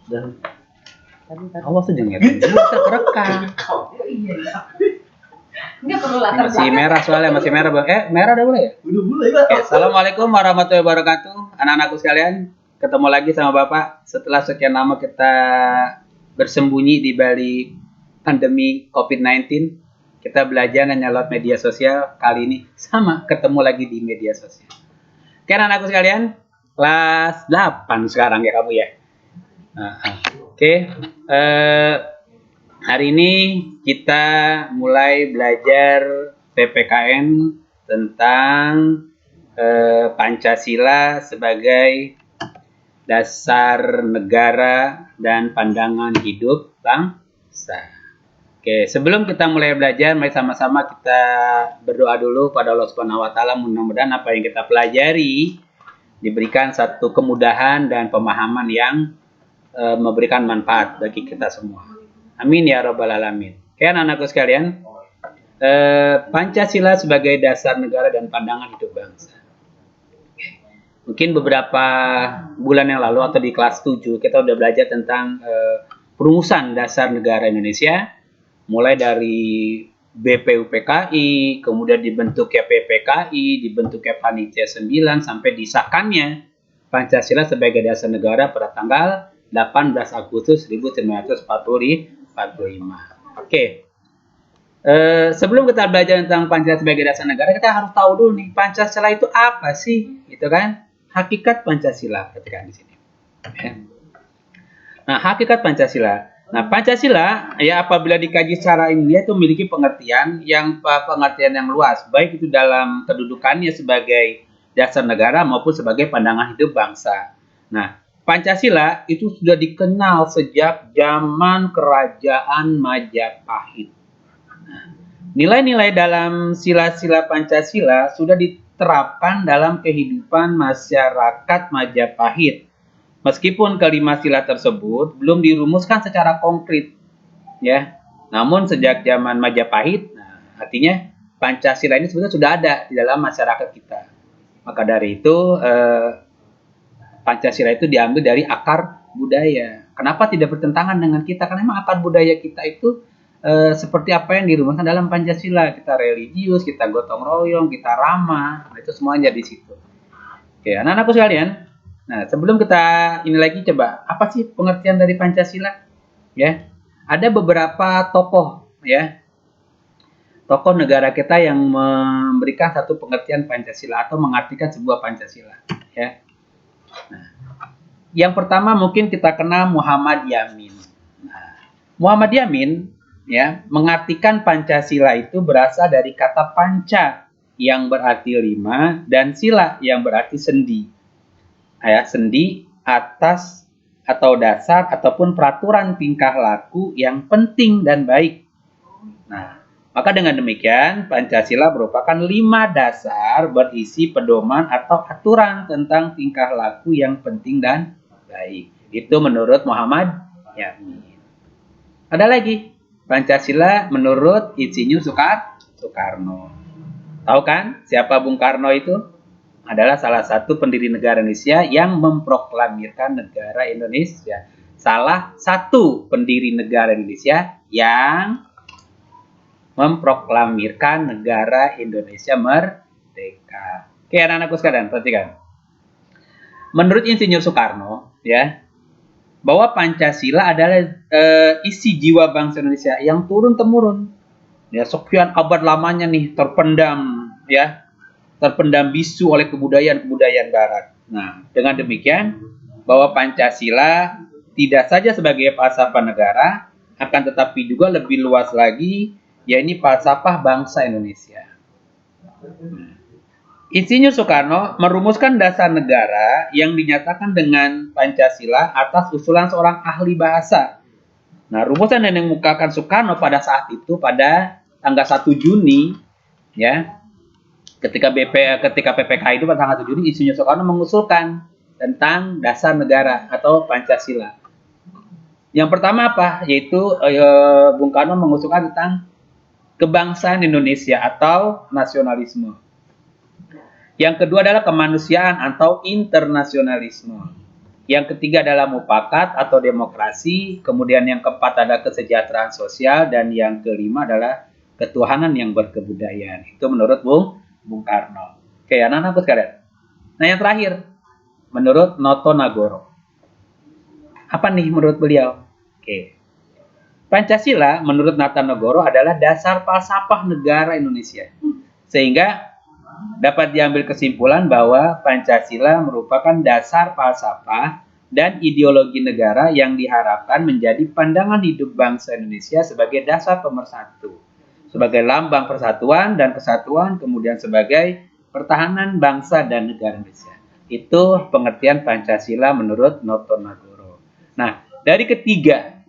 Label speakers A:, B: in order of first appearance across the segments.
A: Dan awas aja ngeliatin. Kita kerekam.
B: Nggak perlu latar
A: Masih merah soalnya, masih merah. Merah udah mulai ya?
C: Udah mulai Pak.
A: Oke, Assalamualaikum warahmatullahi wabarakatuh. Anak-anakku sekalian, ketemu lagi sama Bapak. Setelah sekian lama kita bersembunyi di balik pandemi COVID-19, kita belajar hanya lewat media sosial. Kali ini sama, ketemu lagi di media sosial. Oke, anak-anakku sekalian, kelas 8 sekarang ya kamu ya. Oke, hari ini kita mulai belajar PPKN tentang Pancasila sebagai dasar negara dan pandangan hidup bangsa. Oke, sebelum kita mulai belajar, mari sama-sama kita berdoa dulu pada Allah Subhanahu wa taala, mudah-mudahan apa yang kita pelajari diberikan satu kemudahan dan pemahaman yang memberikan manfaat bagi kita semua. Amin ya rabbal alamin. Oke, anak-anakku sekalian, Pancasila sebagai dasar negara dan pandangan hidup bangsa. Mungkin beberapa bulan yang lalu atau di kelas 7 kita udah belajar tentang perumusan dasar negara Indonesia, mulai dari BPUPKI, kemudian dibentuknya PPKI, dibentuknya Panitia 9 sampai disahkannya Pancasila sebagai dasar negara pada tanggal 18 Agustus 1945. Oke. Sebelum kita belajar tentang Pancasila sebagai dasar negara, kita harus tahu dulu nih, Pancasila itu apa sih? Gitu kan? Hakikat Pancasila, perhatikan di sini. Nah, hakikat Pancasila. Nah, Pancasila ya apabila dikaji secara ilmiah itu memiliki pengertian yang luas, baik itu dalam kedudukannya sebagai dasar negara maupun sebagai pandangan hidup bangsa. Nah, Pancasila itu sudah dikenal sejak zaman Kerajaan Majapahit. Nilai-nilai dalam sila-sila Pancasila sudah diterapkan dalam kehidupan masyarakat Majapahit. Meskipun kelima sila tersebut belum dirumuskan secara konkret, ya. Namun sejak zaman Majapahit, artinya Pancasila ini sebenarnya sudah ada di dalam masyarakat kita. Maka dari itu Pancasila itu diambil dari akar budaya. Kenapa tidak bertentangan dengan kita? Karena memang akar budaya kita itu seperti apa yang dirumuskan dalam Pancasila. Kita religius, kita gotong royong, kita ramah, itu semuanya di situ. Oke, anak-anakku sekalian. Nah, sebelum kita ini lagi, coba apa sih pengertian dari Pancasila? Ya, ada beberapa tokoh, ya, tokoh negara kita yang memberikan satu pengertian Pancasila atau mengartikan sebuah Pancasila. Ya. Nah, yang pertama mungkin kita kenal Muhammad Yamin. Nah, Muhammad Yamin ya mengartikan Pancasila itu berasal dari kata panca yang berarti 5 dan sila yang berarti sendi. Ya, sendi atas atau dasar ataupun peraturan tingkah laku yang penting dan baik. Nah, maka dengan demikian Pancasila merupakan 5 dasar berisi pedoman atau aturan tentang tingkah laku yang penting dan baik. Itu menurut Muhammad Yamin. Ada lagi Pancasila menurut Insinyur Soekarno. Tahu kan siapa Bung Karno itu? Adalah salah satu pendiri negara Indonesia yang memproklamirkan negara Indonesia. Salah satu pendiri negara Indonesia yang memproklamirkan negara Indonesia merdeka. Oke, anak-anakku sekalian, perhatikan. Menurut Insinyur Soekarno, ya, bahwa Pancasila adalah isi jiwa bangsa Indonesia yang turun-temurun. Ya, sekian abad lamanya nih terpendam, ya, terpendam bisu oleh kebudayaan Barat. Nah, dengan demikian, bahwa Pancasila tidak saja sebagai falsafah negara, akan tetapi juga lebih luas lagi, yaitu falsafah bangsa Indonesia. Insinyur Soekarno merumuskan dasar negara yang dinyatakan dengan Pancasila atas usulan seorang ahli bahasa. Nah, rumusan yang dikemukakan Soekarno pada saat itu pada tanggal 1 Juni, ya, ketika PPKI itu pada tanggal 1 Juni, Insinyur Soekarno mengusulkan tentang dasar negara atau Pancasila. Yang pertama apa? Yaitu Bung Karno mengusulkan tentang kebangsaan Indonesia atau nasionalisme. Yang kedua adalah kemanusiaan atau internasionalisme. Yang ketiga adalah mufakat atau demokrasi, kemudian yang keempat adalah kesejahteraan sosial, dan yang kelima adalah ketuhanan yang berkebudayaan. Itu menurut Bung Karno. Oke, anak-anakku sekalian. Nah, yang terakhir, menurut Noto Nagoro. Apa nih menurut beliau? Oke. Pancasila menurut Noto Nagoro adalah dasar falsafah negara Indonesia. Sehingga dapat diambil kesimpulan bahwa Pancasila merupakan dasar falsafah dan ideologi negara yang diharapkan menjadi pandangan hidup bangsa Indonesia sebagai dasar pemersatu, sebagai lambang persatuan dan kesatuan, kemudian sebagai pertahanan bangsa dan negara Indonesia. Itu pengertian Pancasila menurut Noto Nagoro. Nah, dari ketiga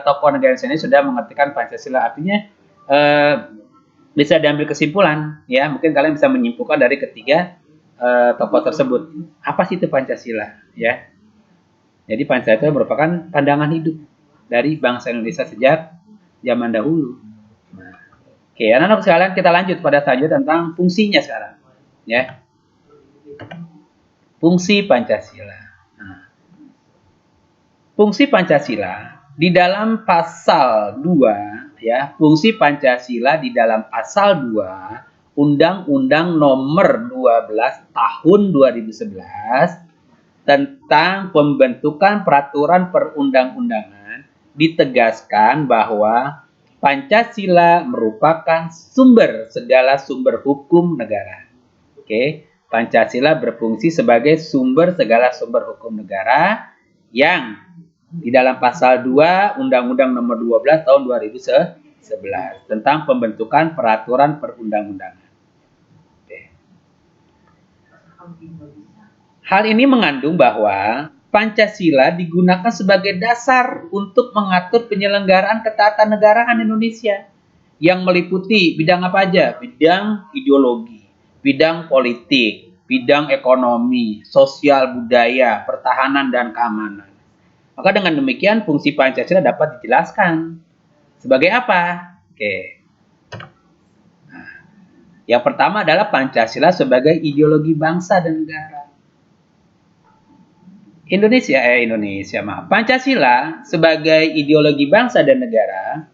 A: tokoh negara Indonesia ini sudah mengertikan Pancasila, artinya bisa diambil kesimpulan, ya mungkin kalian bisa menyimpulkan dari ketiga tokoh tersebut. Apa sih itu Pancasila? Ya, jadi Pancasila itu merupakan pandangan hidup dari bangsa Indonesia sejak zaman dahulu. Nah, oke, anak-anak sekalian, kita lanjut pada selanjutnya tentang fungsinya sekarang. Ya, fungsi Pancasila. Nah, fungsi Pancasila di dalam pasal 2, ya, fungsi Pancasila di dalam pasal 2 Undang-Undang Nomor 12 Tahun 2011 tentang pembentukan peraturan perundang-undangan ditegaskan bahwa Pancasila merupakan sumber segala sumber hukum negara. Oke, Pancasila berfungsi sebagai sumber segala sumber hukum negara yang di dalam pasal 2 Undang-Undang Nomor 12 Tahun 2011 tentang pembentukan peraturan perundang-undangan. Hal ini mengandung bahwa Pancasila digunakan sebagai dasar untuk mengatur penyelenggaraan ketatanegaraan Indonesia yang meliputi bidang apa aja? Bidang ideologi, bidang politik, bidang ekonomi, sosial, budaya, pertahanan, dan keamanan. Maka dengan demikian fungsi Pancasila dapat dijelaskan sebagai apa? Oke. Nah, yang pertama adalah Pancasila sebagai ideologi bangsa dan negara. Pancasila sebagai ideologi bangsa dan negara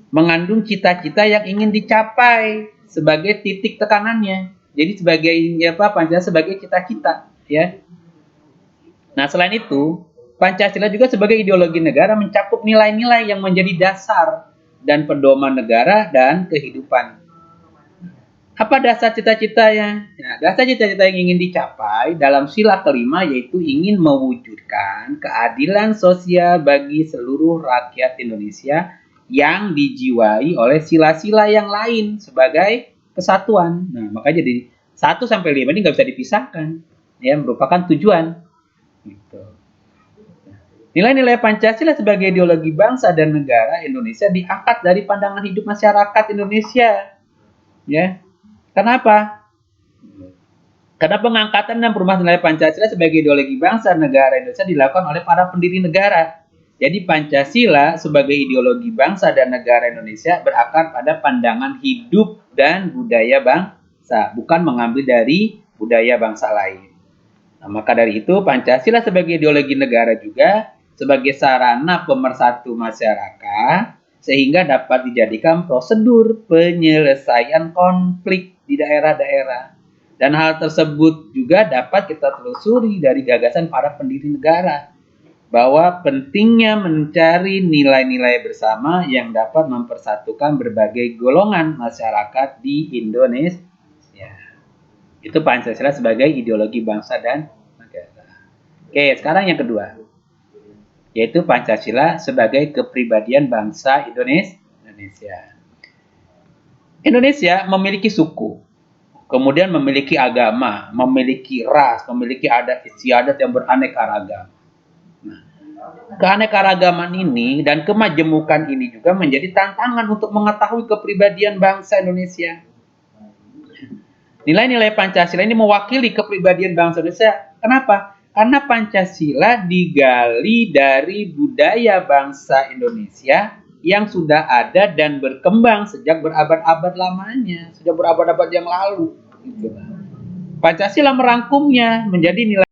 A: mengandung cita-cita yang ingin dicapai sebagai titik tekanannya. Jadi sebagai Pancasila sebagai cita-cita, ya. Nah, selain itu, Pancasila juga sebagai ideologi negara mencakup nilai-nilai yang menjadi dasar dan pedoman negara dan kehidupan. Apa dasar cita-citanya? Nah, dasar cita-cita yang ingin dicapai dalam sila kelima yaitu ingin mewujudkan keadilan sosial bagi seluruh rakyat Indonesia yang dijiwai oleh sila-sila yang lain sebagai kesatuan. Nah, makanya jadi 1 sampai 5 ini nggak bisa dipisahkan. Ya, merupakan tujuan. Gitu. Nilai-nilai Pancasila sebagai ideologi bangsa dan negara Indonesia diangkat dari pandangan hidup masyarakat Indonesia. Ya. Kenapa? Karena pengangkatan dan perubahan nilai Pancasila sebagai ideologi bangsa negara Indonesia dilakukan oleh para pendiri negara. Jadi Pancasila sebagai ideologi bangsa dan negara Indonesia berakar pada pandangan hidup dan budaya bangsa, bukan mengambil dari budaya bangsa lain. Nah, maka dari itu Pancasila sebagai ideologi negara juga sebagai sarana pemersatu masyarakat sehingga dapat dijadikan prosedur penyelesaian konflik di daerah-daerah. Dan hal tersebut juga dapat kita telusuri dari gagasan para pendiri negara bahwa pentingnya mencari nilai-nilai bersama yang dapat mempersatukan berbagai golongan masyarakat di Indonesia. Itu Pancasila sebagai ideologi bangsa dan negara. Oke, sekarang yang kedua, yaitu Pancasila sebagai kepribadian bangsa Indonesia. Indonesia memiliki suku, kemudian memiliki agama, memiliki ras, memiliki adat istiadat yang beraneka ragam. Nah, keanekaragaman ini dan kemajemukan ini juga menjadi tantangan untuk mengetahui kepribadian bangsa Indonesia. Nilai-nilai Pancasila ini mewakili kepribadian bangsa Indonesia. Kenapa? Karena Pancasila digali dari budaya bangsa Indonesia yang sudah ada dan berkembang sejak berabad-abad lamanya, sejak berabad-abad yang lalu. Pancasila merangkumnya menjadi nilai